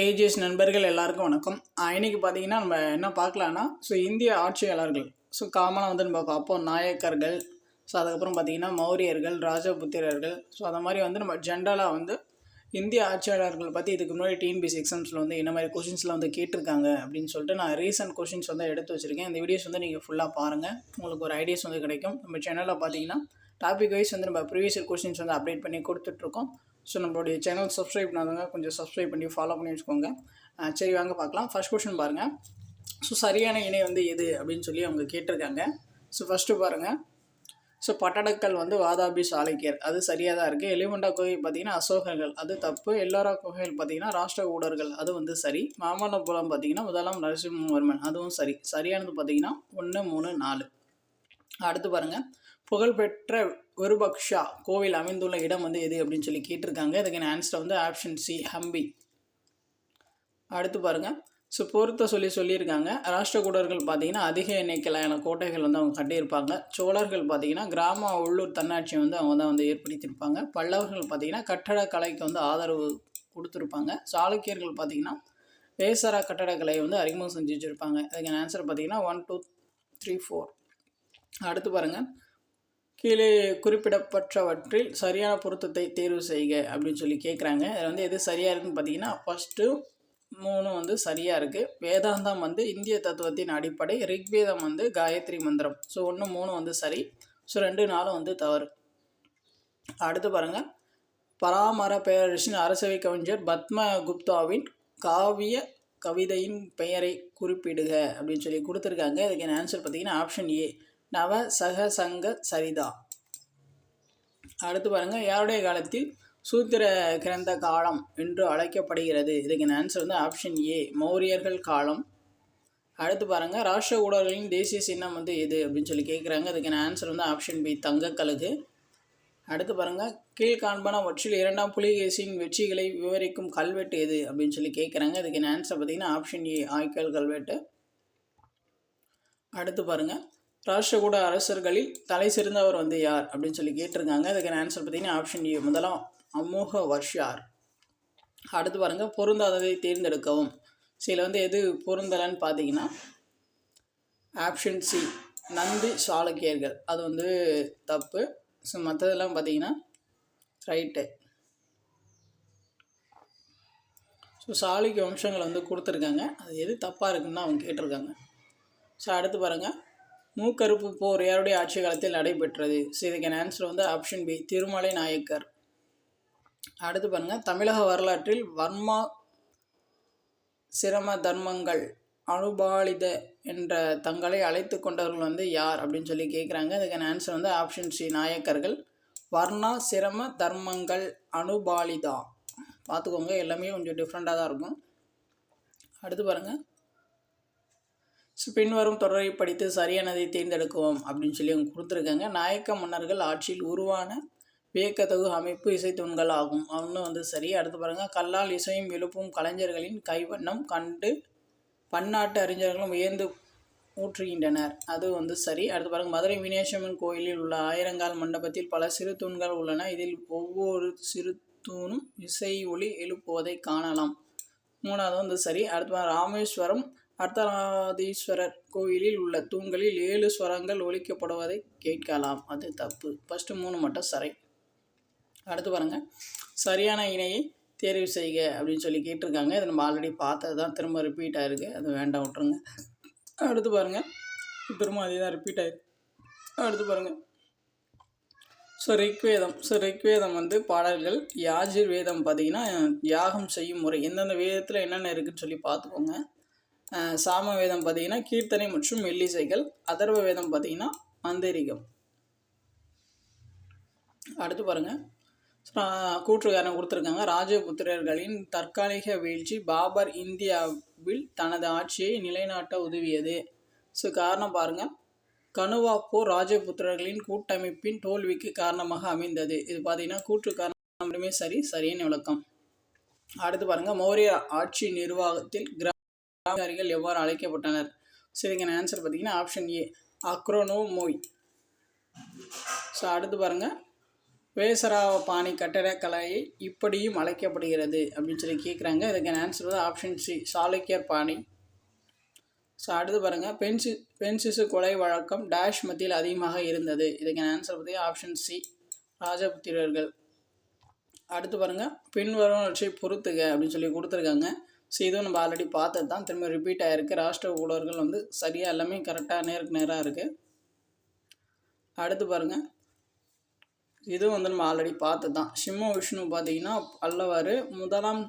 AGS நண்பர்கள் எல்லாருக்கும் வணக்கம். இன்றைக்கி பார்த்தீங்கன்னா நம்ம என்ன பார்க்கலான்னா, இந்திய ஆட்சியாளர்கள் காமனாக நம்ம பார்ப்போம். நாயக்கர்கள், அதுக்கப்புறம் பார்த்திங்கன்னா மௌரியர்கள், ராஜபுத்திரர்கள். அதை மாதிரி நம்ம ஜென்ரலாக இந்திய ஆட்சியாளர்கள் பற்றி இதுக்கு முன்னாடி டிஎன்பிஎஸ்சி எக்ஸாம்ஸில் என்ன மாதிரி கொஷின்ஸ்லாம் கேட்டிருக்காங்க அப்படின்னு சொல்லிட்டு நான் ரீசன்ட் கொஷின்ஸ் எடுத்து வச்சுருக்கேன். இந்த வீடியோஸ் நீங்கள் ஃபுல்லாக பாருங்கள், உங்களுக்கு ஒரு ஐடியாஸ் கிடைக்கும். நம்ம சேனலில் பார்த்தீங்கன்னா டாபிக் வைஸ் நம்ம ப்ரீவியஸ் கொஷின்ஸ் அப்டேட் பண்ணி கொடுத்துட்ருக்கோம். நம்மளுடைய சேனல் சப்ஸ்கிரைப் பண்ணாதவங்க கொஞ்சம் சப்ஸ்கிரைப் பண்ணி ஃபாலோ பண்ணி வச்சுக்கோங்க. சரி, வாங்க பார்க்கலாம். ஃபர்ஸ்ட் கொஸ்டின் பாருங்கள். சரியான இணை எது அப்படின்னு சொல்லி அவங்க கேட்டிருக்காங்க. ஃபஸ்ட்டு பாருங்கள். பட்டடக்கல் வாதாபி சாளுக்கியர், அது சரியாக தான் இருக்குது. எலிமண்டா குகை பார்த்திங்கன்னா அசோகர்கள், அது தப்பு. எல்லோரா குகைகள் பார்த்திங்கன்னா ராஷ்டிரகூடர்கள், அது சரி. மாமல்லபுரம் பார்த்திங்கன்னா முதலாம் நரசிம்மவர்மன், அதுவும் சரி. சரியானது பார்த்திங்கன்னா 1, 3, 4. அடுத்து பாருங்கள். புகழ்பெற்ற விருபக்ஷா கோவில் அமைந்துள்ள இடம் எது அப்படின்னு சொல்லி கேட்டிருக்காங்க. இதுக்கான ஆன்சர் ஆப்ஷன் சி, ஹம்பி. அடுத்து பாருங்கள். பொறுத்த சொல்லியிருக்காங்க. ராஷ்டிரகூடர்கள் பார்த்திங்கன்னா அதிக எண்ணிக்கையிலான கோட்டைகள் அவங்க கட்டியிருப்பாங்க. சோழர்கள் பார்த்திங்கன்னா கிராம உள்ளூர் தன்னாட்சி அவங்க தான் ஏற்படுத்தியிருப்பாங்க. பல்லவர்கள் பார்த்திங்கன்னா கட்டடக்கலைக்கு ஆதரவு கொடுத்துருப்பாங்க. சாளுக்கியர்கள் பார்த்திங்கன்னா வேசரா கட்டடக்கலையை அறிமுகம் செஞ்சு வச்சுருப்பாங்க. அதுக்கான ஆன்சர் பார்த்திங்கன்னா 1, 2, 3, 4. அடுத்து பாருங்கள். கீழே குறிப்பிடப்பட்டவற்றில் சரியான பொருத்தத்தை தேர்வு செய்க அப்படின்னு சொல்லி கேட்குறாங்க. இதில் எது சரியாக இருக்குதுன்னு பார்த்தீங்கன்னா ஃபஸ்ட்டு 3 சரியாக இருக்குது. வேதாந்தம் இந்திய தத்துவத்தின் அடிப்படை. ரிக்வேதம் காயத்ரி மந்திரம். 1, 3 சரி. 2, 4 தவறு. அடுத்து பாருங்கள். பராமர பேரரசின் அரசவை கவிஞர் பத்மகுப்தாவின் காவிய கவிதையின் பெயரை குறிப்பிடுக அப்படின்னு சொல்லி கொடுத்துருக்காங்க. இதுக்கு ஆன்சர் பார்த்தீங்கன்னா ஆப்ஷன் ஏ, நவ சகசங்க சரிதா. அடுத்து பாருங்கள். யாருடைய காலத்தில் சூத்திர கிரந்த காலம் என்று அழைக்கப்படுகிறது? இதுக்கு ஆன்சர் ஆப்ஷன் ஏ, மௌரியர்கள் காலம். அடுத்து பாருங்கள். ராஷ்டிரகூடர்களின் தேசிய சின்னம் எது அப்படின்னு சொல்லி கேட்குறாங்க. இதுக்கு ஆன்சர் ஆப்ஷன் பி, தங்கக்கழுகு. அடுத்து பாருங்கள். கீழ்காண்பனவற்றில் 2ஆம் புலிகேசியின் வெற்றிகளை விவரிக்கும் கல்வெட்டு எது அப்படின்னு சொல்லி கேட்குறாங்க. இதுக்கு ஆன்சர் பார்த்தீங்கன்னா ஆப்ஷன் ஏ, ஆய்க்கல் கல்வெட்டு. அடுத்து பாருங்கள். ராஷ்டிரகூட அரசர்களில் தலை சிறந்தவர் யார் அப்படின்னு சொல்லி கேட்டிருக்காங்க. அதுக்கான ஆன்சர் பார்த்தீங்கன்னா ஆப்ஷன் ஏ, முதலாம் அமோக வர்ஷியார். அடுத்து பாருங்கள். பொருந்தாததை தேர்ந்தெடுக்கவும். இதில் எது பொருந்தலைன்னு பார்த்தீங்கன்னா ஆப்ஷன் சி, நந்தி சாளுக்கியர்கள், அது தப்பு. மற்றதெல்லாம் பார்த்தீங்கன்னா ரைட்டு. சாளுக்கிய வம்சங்கள் கொடுத்துருக்காங்க. அது எது தப்பாக இருக்குன்னு அவங்க கேட்டிருக்காங்க. அடுத்து பாருங்கள். மூக்கறுப்பு போர் யாருடைய ஆட்சி காலத்தில் நடைபெற்றது? இதுக்கான answer option B, Tirumalai Nayakkar. அடுத்து பாருங்கள். தமிழக வரலாற்றில் வர்மா சிரம தர்மங்கள் அனுபாலித என்ற தங்களை அழைத்து கொண்டவர்கள் யார் அப்படின்னு சொல்லி கேட்குறாங்க. இதுக்கான ஆன்சர் ஆப்ஷன் சி, நாயக்கர்கள். வர்ணா சிரம தர்மங்கள் அனுபாலிதா, பார்த்துக்கோங்க, எல்லாமே கொஞ்சம் டிஃப்ரெண்ட்டாக தான் இருக்கும். அடுத்து பாருங்கள். பின்வரும் தொடரை படித்து சரியானதை தேர்ந்தெடுக்குவோம் அப்படின்னு சொல்லி அவங்க கொடுத்துருக்காங்க. நாயக்க மன்னர்கள் ஆட்சியில் உருவான வியக்கத்தகு அமைப்பு இசைத்தூண்கள் ஆகும், அவனு சரி. அடுத்து பாருங்கள். கல்லால் இசையும் எழுப்பும் கலைஞர்களின் கைவண்ணம் கண்டு பன்னாட்டு அறிஞர்களும் வியந்து ஊற்றுகின்றனர், அது சரி. அடுத்து பாருங்கள். மதுரை மீனாட்சியம்மன் கோயிலில் உள்ள ஆயிரங்கால் மண்டபத்தில் பல சிறு தூண்கள் உள்ளன. இதில் ஒவ்வொரு சிறு தூணும் இசை ஒளி எழுப்புவதை காணலாம், 3வது சரி. அடுத்து ராமேஸ்வரம் அர்த்தநாதீஸ்வரர் கோயிலில் உள்ள தூண்களில் 7 ஸ்வரங்கள் ஒலிக்கப்படுவதை கேட்கலாம், அது தப்பு. ஃபஸ்ட்டு 3 மட்டும் சரி. அடுத்து பாருங்கள். சரியான இணையை தேர்வு செய்க அப்படின்னு சொல்லி கேட்டிருக்காங்க. இதை நம்ம ஆல்ரெடி பார்த்தது தான், திரும்ப ரிப்பீட் ஆகிருக்கு, அது வேண்டாம், விட்டுருங்க. அடுத்து பாருங்கள். திரும்ப அதே தான் ரிப்பீட் ஆகிருக்கு. அடுத்து பாருங்கள். ரிக்வேதம். ரிக்வேதம் பாடல்கள். யாஜுர் வேதம் பார்த்திங்கன்னா யாகம் செய்யும் முறை. எந்தெந்த வேதத்தில் என்னென்ன இருக்குதுன்னு சொல்லி பார்த்துக்கோங்க. சாம வேதம் பார்த்திங்கன்னா கீர்த்தனை மற்றும் மெல்லிசைகள். அதர்வ வேதம் பார்த்திங்கன்னா மந்தரிகம். அடுத்து பாருங்கள். கூற்றுக்காரன் கொடுத்துருக்காங்க. ராஜபுத்திரர்களின் தற்காலிக வீழ்ச்சி பாபர் இந்தியாவில் தனது ஆட்சியை நிலைநாட்ட உதவியது. காரணம் பாருங்கள். கனுவா போர் ராஜபுத்திரர்களின் கூட்டமைப்பின் தோல்விக்கு காரணமாக அமைந்தது. இது பார்த்திங்கன்னா கூற்றுக்காரன் மட்டுமே சரி, சரியான விளக்கம். அடுத்து பாருங்கள். மௌரிய ஆட்சி நிர்வாகத்தில் அதிகாரிகள் எவ்வாறு அழைக்கப்பட்டனர்? இதுக்கான ஆன்சர் பார்த்தீங்கன்னா ஆப்ஷன் ஏ, அக்ரோனோமோய். அடுத்து பாருங்கள். வேசராவ பாணி கட்டடக்கலை இப்படியும் அழைக்கப்படுகிறது அப்படின்னு சொல்லி கேட்குறாங்க. இதுக்கான ஆன்சர் வந்து ஆப்ஷன் சி, சாளுக்கியர் பாணி. ஸோ அடுத்து பாருங்கள், பெண் சிசு கொலை வழக்கம் டேஷ் மத்தியில் அதிகமாக இருந்தது. இதுக்கான ஆன்சர் பற்றி ஆப்ஷன் சி, ராஜபுத்திரர்கள். அடுத்து பாருங்கள், பின்வருவனவற்றை பொறுத்துக அப்படின்னு சொல்லி கொடுத்துருக்காங்க. ஸோ இதுவும் நம்ம ஆல்ரெடி பார்த்தது தான், திரும்ப ரிப்பீட் ஆகிருக்கு. ராஷ்டிர ஊழர்கள் வந்து சரியாக எல்லாமே கரெக்டாக நேருக்கு நேராக இருக்குது. அடுத்து பாருங்கள், இதுவும் வந்து நம்ம ஆல்ரெடி பார்த்தது தான். சிம்ம விஷ்ணு பார்த்தீங்கன்னா பல்லவர், முதலாம்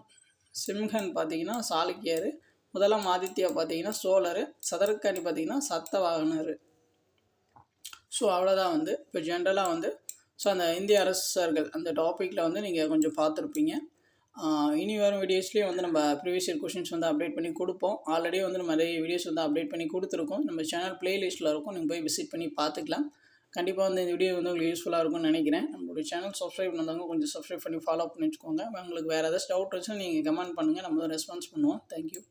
சிம்ஹன் பார்த்தீங்கன்னா சாளுக்கியர், முதலாம் ஆதித்யா பார்த்தீங்கன்னா சோழர், சதரக்கணி பார்த்தீங்கன்னா சத்தவாகனர். ஸோ அவ்வளோதான் வந்து இப்போ ஜென்ரலாக வந்து ஸோ அந்த இந்திய அரசர்கள் அந்த டாப்பிக்கில் வந்து நீங்கள் கொஞ்சம் பார்த்துருப்பீங்க. இனி வரும் வீடியோஸ்லேயே வந்து நம்ம ப்ரீவியஸ் இயர் கொஷின்ஸ் வந்து அப்டேட் பண்ணி கொடுப்போம். ஆல்ரெடி வந்து நம்ம நிறைய வீடியோஸ் வந்து அப்டேட் பண்ணி கொடுத்துருக்கோம். நம்ம சேனல் ப்ளேலிஸ்ட்டில் இருக்கும், நீங்கள் போய் விசிட் பண்ணி பார்த்துக்கலாம். கண்டிப்பாக வந்து இந்த வீடியோ வந்து உங்களுக்கு யூஸ்ஃபுல்லாக இருக்கும்னு நினைக்கிறேன். நம்மளுடைய சேனல் சப்ஸ்கிரைப் பண்ணாதவங்க கொஞ்சம் சப்ஸ்கிரைப் பண்ணி ஃபாலோ பண்ணி வச்சுக்கோங்க. உங்களுக்கு வேறு ஏதாச்சும் டவுட் இருந்துச்சுன்னா நீங்கள் கமெண்ட் பண்ணுங்கள், நம்ம தான் ரெஸ்பான்ஸ் பண்ணுவோம். தேங்க்யூ.